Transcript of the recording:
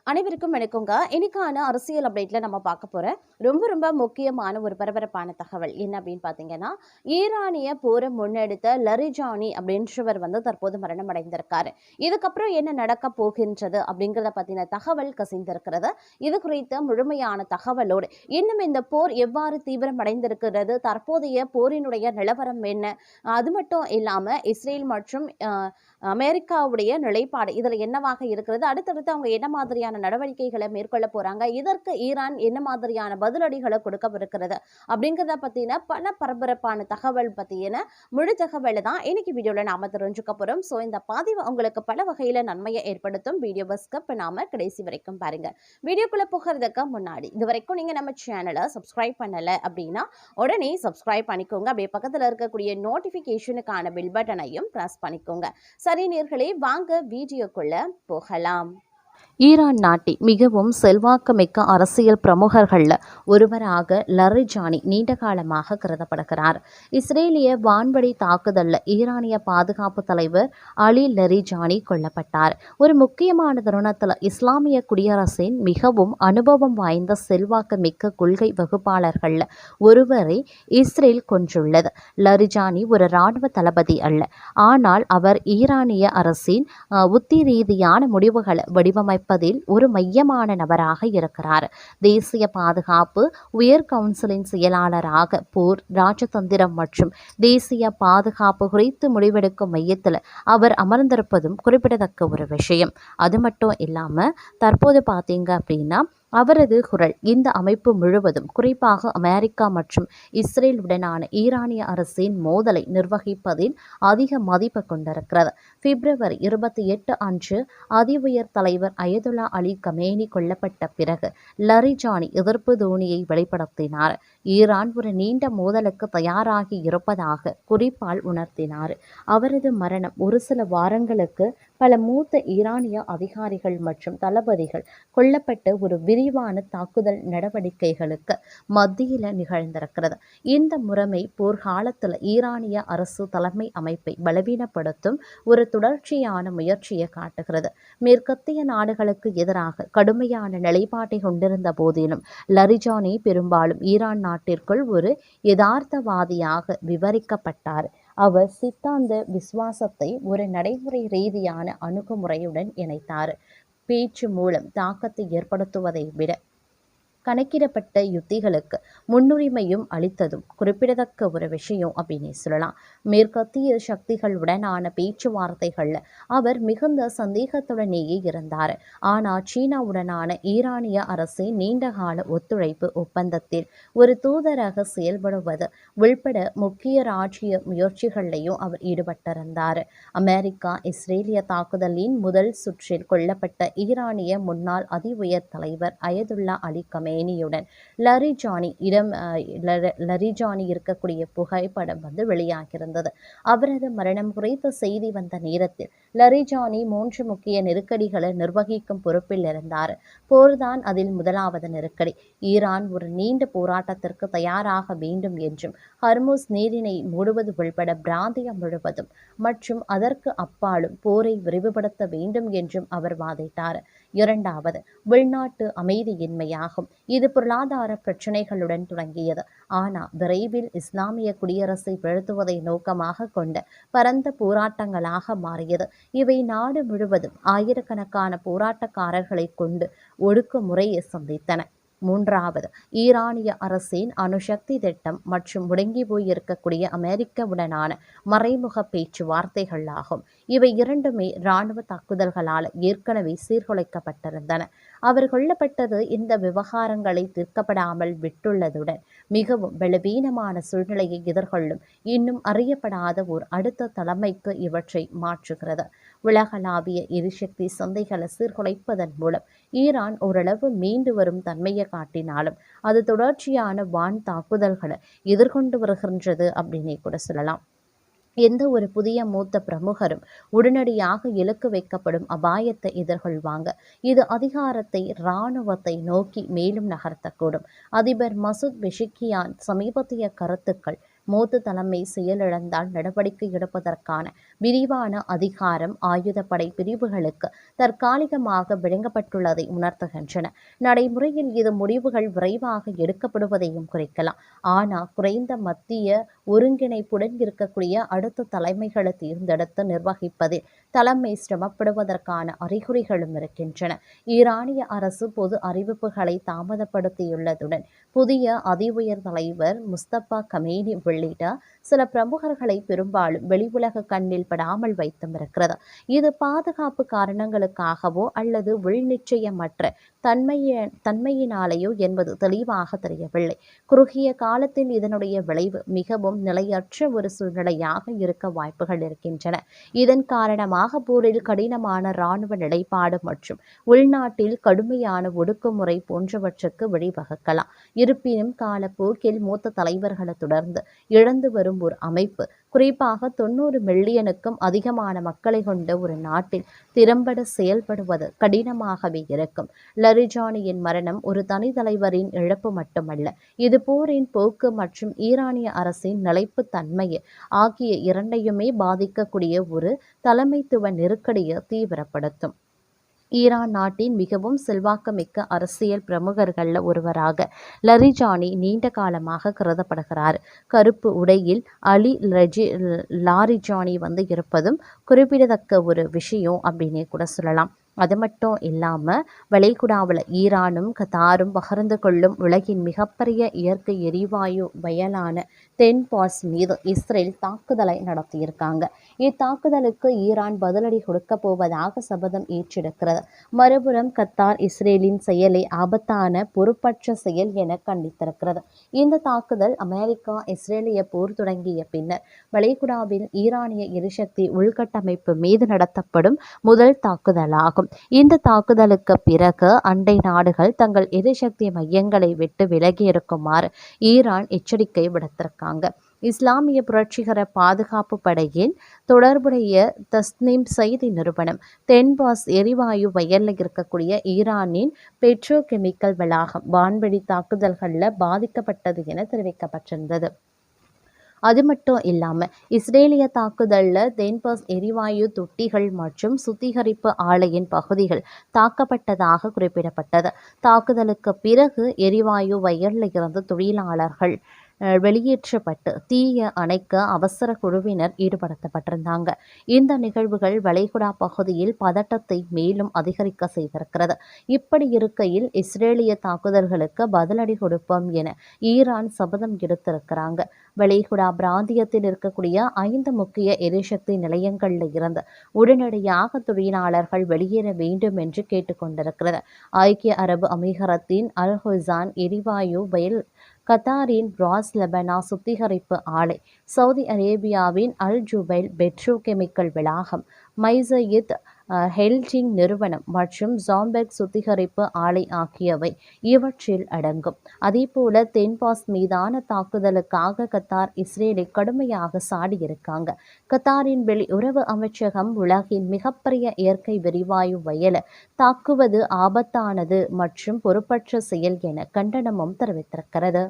அனைவருக்கும் வணக்கங்க. இன்னைக்கான அரசியல் அப்டேட்ல நம்ம பார்க்க போற ரொம்ப முக்கியமான ஒரு பரபரப்பான தகவல் என்ன அப்படின்னு பார்த்தீங்கன்னா, ஈரானிய போரை முன்னெடுத்த லரிஜானி அப்படின்றவர் தற்போது மரணம் அடைந்திருக்காரு. இதுக்கப்புறம் என்ன நடக்க போகின்றது அப்படிங்கிறத பத்தின தகவல் கசிந்திருக்கிறது. இது குறித்த முழுமையான தகவலோடு இன்னும் இந்த போர் எவ்வாறு தீவிரம் அடைந்திருக்கிறது, தற்போதைய போரினுடைய நிலவரம் என்ன, அது மட்டும் இல்லாம இஸ்ரேல் மற்றும் அமெரிக்காவுடைய நிலைப்பாடு இதுல என்னவாக இருக்கிறது, அடுத்தடுத்து அவங்க என்ன மாதிரியான நடவடிக்கைகளை மேற்கொள்ள போறாங்க, இதற்கு ஈரான் என்ன மாதிரியான பதிலடிகளை கொடுக்கவிருக்கிறது அப்படிங்கிறத பத்தின பல பரபரப்பான தகவல் பத்தின முழு தகவலை தான் இன்னைக்கு வீடியோல நாம தெரிஞ்சுக்க போறோம். சோ இந்த பதிவு உங்களுக்கு பல வகையில நன்மையை ஏற்படுத்தும். வீடியோவை ஸ்கிப் பண்ணாம கடைசி வரைக்கும் பாருங்க. வீடியோக்குள்ள போகிறதுக்கு முன்னாடி இது வரைக்கும் நீங்க நம்ம சேனலை சப்ஸ்கிரைப் பண்ணல அப்படின்னா உடனே சப்ஸ்கிரைப் பண்ணிக்கோங்க. அப்படியே பக்கத்துல இருக்கக்கூடிய நோட்டிபிகேஷனுக்கான பில் பட்டனையும் பிரஸ் பண்ணிக்கோங்க. சரி நேயர்களே, வாங்க வீடியோக்குள்ள போகலாம். ஈரான் நாட்டின் மிகவும் செல்வாக்குமிக்க அரசியல் பிரமுகர்கள்ல ஒருவராக லரிஜானி நீண்ட காலமாக கருதப்படுகிறார். இஸ்ரேலிய வான்வழி தாக்குதல்ல ஈரானிய பாதுகாப்பு தலைவர் அலி லரிஜானி கொல்லப்பட்டார். ஒரு முக்கியமான தருணத்தில் இஸ்லாமிய குடியரசின் மிகவும் அனுபவம் வாய்ந்த செல்வாக்கு மிக்க கொள்கை வகுப்பாளர்கள்ல ஒருவரை இஸ்ரேல் கொன்றுள்ளது. லரிஜானி ஒரு இராணுவ தளபதி அல்ல, ஆனால் அவர் ஈரானிய அரசின் உத்தி ரீதியான முடிவுகளை வடிவமைப்பதில் ஒரு மையமான நபராக இருக்கிறார். தேசிய பாதுகாப்பு உயர் கவுன்சிலின் செயலாளராக போர், ராஜதந்திரம் மற்றும் தேசிய பாதுகாப்பு குறித்து முடிவெடுக்கும் மையத்தில் அவர் அமர்ந்திருப்பதும் குறிப்பிடத்தக்க ஒரு விஷயம். அது மட்டும் இல்லாமல் தற்போது பார்த்தீங்க அப்படின்னா அவரது குரல் இந்த அமைப்பு முழுவதும், குறிப்பாக அமெரிக்கா மற்றும் இஸ்ரேல் உடனான ஈரானிய அரசின் மோதலை நிர்வகிப்பதில் அதிக மதிப்பு கொண்டிருக்கிறது. பிப்ரவரி 28 அன்று அதி உயர் தலைவர் அயதுல்லா அலி கமேனி கொல்லப்பட்ட பிறகு லரிஜானி எதிர்ப்பு தோனியை வெளிப்படுத்தினார். ஈரான் ஒரு நீண்ட மோதலுக்கு தயாராகி இருப்பதாக குறிப்பால் உணர்த்தினார். அவரது மரணம் ஒரு சில வாரங்களுக்கு பல மூத்த ஈரானிய அதிகாரிகள் மற்றும் தளபதிகள் கொல்லப்பட்ட ஒரு விரிவான தாக்குதல் நடவடிக்கைகளுக்கு மத்தியில் நிகழ்ந்திருக்கிறது. இந்த முறைமை போர்க்காலத்தில் ஈரானிய அரசு தலைமை அமைப்பை பலவீனப்படுத்தும் ஒரு தொடர்ச்சியான முயற்சியை காட்டுகிறது. மேற்கத்திய நாடுகளுக்கு எதிராக கடுமையான நிலைப்பாட்டை கொண்டிருந்த போதிலும் லரிஜானி பெரும்பாலும் ஈரான் நாட்டிற்குள் ஒரு யதார்த்தவாதியாக விவரிக்கப்பட்டார். அவர் சித்தாந்த விசுவாசத்தை ஒரு நடைமுறை ரீதியான அணுகுமுறையுடன் இணைத்தார். பேச்சு மூலம் தாக்கத்தை ஏற்படுத்துவதை விட கணக்கிடப்பட்ட யுத்திகளுக்கு முன்னுரிமையும் அளித்ததும் குறிப்பிடத்தக்க ஒரு விஷயம் அப்படின்னு சொல்லலாம். மேற்கத்திய சக்திகளுடனான பேச்சுவார்த்தைகள்ல அவர் மிகுந்த சந்தேகத்துடனேயே இருந்தார். ஆனால் சீனாவுடனான ஈரானிய அரசின் நீண்டகால ஒத்துழைப்பு ஒப்பந்தத்தில் ஒரு தூதராக செயல்படுவது உள்பட முக்கிய ராஜ்ய முயற்சிகளையும் அவர் ஈடுபட்டிருந்தார். அமெரிக்கா இஸ்ரேலிய தாக்குதலின் முதல் சுற்றில் கொல்லப்பட்ட ஈரானிய முன்னாள் அதி உயர் தலைவர் அயதுல்லா அலி கமேனி லரிஜானி இருக்கக்கூடிய புகைப்படம் வெளியாகியிருந்தது. அவரது மரணம் குறித்த செய்தி வந்த நேரத்தில் லரிஜானி 3 முக்கிய நெருக்கடிகளை நிர்வகிக்கும் பொறுப்பில் இருந்தார். போர்தான் அதில் முதலாவது நெருக்கடி. ஈரான் ஒரு நீண்ட போராட்டத்திற்கு தயாராக வேண்டும் என்றும், ஹர்முஸ் நீரினை மூடுவது உள்பட பிராந்தியம் முழுவதும் மற்றும் அதற்கு அப்பாலும் போரை விரிவுபடுத்த வேண்டும் என்றும் அவர் வாதிட்டார். இரண்டாவது உள்நாட்டு அமைதியின்மையாகும். இது பொருளாதார பிரச்சினைகளுடன் தொடங்கியது, ஆனால் விரைவில் இஸ்லாமிய குடியரசை வீழ்த்துவதை நோக்கமாக கொண்ட பரந்த போராட்டங்களாக மாறியது. இவை நாடு முழுவதும் ஆயிரக்கணக்கான போராட்டக்காரர்களை கொண்டு ஒடுக்குமுறையை சந்தித்தன. மூன்றாவது ஈரானிய அரசின் அணுசக்தி திட்டம் மற்றும் முடங்கி போயிருக்கக்கூடிய அமெரிக்காவுடனான மறைமுக பேச்சுவார்த்தைகள் ஆகும். இவை இரண்டுமே இராணுவ தாக்குதல்களால் ஏற்கனவே சீர்குலைக்கப்பட்டிருந்தன. அவர் கொல்லப்பட்டது இந்த விவகாரங்களை தீர்க்கப்படாமல் விட்டுள்ளதுடன் மிகவும் பலவீனமான சூழ்நிலையை எதிர்கொள்ளும் இன்னும் அறியப்படாத ஒரு அடுத்த தலைமைக்கு இவற்றை மாற்றுகிறது. உலகளாவிய எரிசக்தி சந்தைகளை சீர்குலைப்பதன் மூலம் ஈரான் ஓரளவு மீண்டு வரும் தன்மையை காட்டினாலும் அது தொடர்ச்சியான வான் தாக்குதல்களை எதிர்கொண்டு வருகின்றது அப்படின்னே கூட சொல்லலாம். எந்த ஒரு புதிய மூத்த பிரமுகரும் உடனடியாக இலக்கு வைக்கப்படும் அபாயத்தை எதிர்கொள்வாங்க. இது அதிகாரத்தை, இராணுவத்தை நோக்கி மேலும் நகர்த்தக்கூடும். அதிபர் மசூத் பெஷிக்கியான் சமீபத்திய கருத்துக்கள் மூத்த தலைமை செயலிழந்தால் நடவடிக்கை எடுப்பதற்கான விரிவான அதிகாரம் ஆயுதப்படை பிரிவுகளுக்கு தற்காலிகமாக வழங்கப்பட்டுள்ளதை உணர்த்துகின்றன. நடைமுறையில் இது முடிவுகள் விரைவாக எடுக்கப்படுவதையும் குறிக்கலாம். ஆனால் குறைந்த மத்திய ஒருங்கிணைப்புடன் இருக்கக்கூடிய அடுத்த தலைமைகளை தேர்ந்தெடுத்து நிர்வகிப்பதில் தலைமை சிரமப்படுவதற்கான அறிகுறிகளும் இருக்கின்றன. ஈரானிய அரசு பொது அறிவிப்புகளை தாமதப்படுத்தியுள்ளதுடன் புதிய அதிஉயர் தலைவர் முஸ்தபா கமேனி உள்ளிட்ட சில பிரமுகர்களை பெரும்பாலும் வெளி உலக கண்ணில் படாமல் வைத்தும் இருக்கிறது. இது பாதுகாப்பு காரணங்களுக்காகவோ அல்லது உள்நிச்சயமற்ற தன்மையினாலேயோ என்பது தெளிவாக தெரியவில்லை. குறுகிய காலத்தில் இதனுடைய விளைவு மிகவும் நிலையற்ற ஒரு சூழ்நிலையாக இருக்க வாய்ப்புகள் இருக்கின்றன. இதன் காரணமாக போரில் கடினமான இராணுவ நிலைப்பாடு மற்றும் உள்நாட்டில் கடுமையான ஒடுக்குமுறை போன்றவற்றுக்கு வழிவகுக்கலாம். இருப்பினும் காலப்போக்கில் மூத்த தலைவர்களை தொடர்ந்து இழந்து வரும் ஒரு அமைப்பு, குறிப்பாக 90 மில்லியனுக்கும் அதிகமான மக்களை கொண்ட ஒரு நாட்டில் திறம்பட செயல்படுவது கடினமாகவே இருக்கும். லரிஜானியின் மரணம் ஒரு தனி தலைவரின் இழப்பு மட்டுமல்ல, இது போரின் போக்கு மற்றும் ஈரானிய அரசின் நிலைப்புத் தன்மை ஆகிய இரண்டையுமே பாதிக்கக்கூடிய ஒரு தலைமைத்துவ நெருக்கடியை தீவிரப்படுத்தும். ஈரான் நாட்டின் மிகவும் செல்வாக்குமிக்க அரசியல் பிரமுகர்கள்ல ஒருவராக லரிஜானி நீண்ட காலமாக கருதப்படுகிறார். கருப்பு உடையில் லாரிஜானி இருப்பதும் குறிப்பிடத்தக்க ஒரு விஷயம் அப்படின்னே கூட சொல்லலாம். அது மட்டும் இல்லாமல் வளைகுடாவில் ஈரானும் கத்தாரும் பகிர்ந்து கொள்ளும் உலகின் மிகப்பெரிய இயற்கை எரிவாயு வயலான தென்பாஸ் மீது இஸ்ரேல் தாக்குதலை நடத்தியிருக்காங்க. இத்தாக்குதலுக்கு ஈரான் பதிலடி கொடுக்க போவதாக சபதம் ஏற்றிருக்கிறது. மறுபுறம் கத்தார் இஸ்ரேலின் செயலை ஆபத்தான பொறுப்பற்ற செயல் என கண்டித்திருக்கிறது. இந்த தாக்குதல் அமெரிக்கா இஸ்ரேலிய போர் தொடங்கிய பின்னர் வளைகுடாவில் ஈரானிய எரிசக்தி உள்கட்டமைப்பு மீது நடத்தப்படும் முதல் தாக்குதலாகும். இந்த தாக்குதலுக்கு பிறகு அண்டை நாடுகள் தங்கள் எரிசக்தி மையங்களை விட்டு விலகி இருக்குமாறு ஈரான் எச்சரிக்கை விடுத்திருக்காங்க. இஸ்லாமிய புரட்சிகர பாதுகாப்பு படையின் தொடர்புடைய தஸ்னீம் செய்தி நிறுவனம் தென்பாஸ் எரிவாயு வயலில் இருக்கக்கூடிய ஈரானின் பெட்ரோ கெமிக்கல் வளாகம் வான்வெளி தாக்குதல்களில் பாதிக்கப்பட்டது என தெரிவிக்கப்பட்டிருந்தது. அது மட்டும் இல்லாமல் இஸ்ரேலிய தாக்குதலில் தென்பாஸ் எரிவாயு தொட்டிகள் மற்றும் சுத்திகரிப்பு ஆலையின் பகுதிகள் தாக்கப்பட்டதாக குறிப்பிடப்பட்டது. தாக்குதலுக்கு பிறகு எரிவாயு வயலில் இருந்து தொழிலாளர்கள் வெளியேற்றப்பட்டு தீயை அணைக்க அவசர குழுவினர் ஈடுபடுத்தப்பட்டிருந்தாங்க. இந்த நிகழ்வுகள் வளைகுடா பகுதியில் பதட்டத்தை மேலும் அதிகரிக்க செய்திருக்கிறது. இப்படி இருக்கையில் இஸ்ரேலிய தாக்குதல்களுக்கு பதிலடி கொடுப்போம் என ஈரான் சபதம் எடுத்திருக்கிறாங்க. வளைகுடா பிராந்தியத்தில் இருக்கக்கூடிய 5 முக்கிய எரிசக்தி நிலையங்களில் இருந்து உடனடியாக தொழிலாளர்கள் வெளியேற வேண்டும் என்று கேட்டுக்கொண்டிருக்கிறது. ஐக்கிய அரபு அமீரகத்தின் அல் ஹுசைன் எரிவாயு வயல், கத்தாரின் ராஸ் லெபனா சுத்திகரிப்பு ஆலை, சவுதி அரேபியாவின் அல் ஜுபைல் பெட்ரோ கெமிக்கல் வளாகம், மைசயித் ஹெல்டிங் நிறுவனம் மற்றும் ஜாம்பெக் சுத்திகரிப்பு ஆலை ஆகியவை இவற்றில் அடங்கும். அதேபோல தென்பாஸ் மீதான தாக்குதலுக்காக கத்தார் இஸ்ரேலை கடுமையாக சாடியிருக்காங்க. கத்தாரின் வெளியுறவு அமைச்சகம் உலகின் மிகப்பெரிய இயற்கை எரிவாயு வயலை தாக்குவது ஆபத்தானது மற்றும் பொறுப்பற்ற செயல் என கண்டனமும் தெரிவித்திருக்கிறது.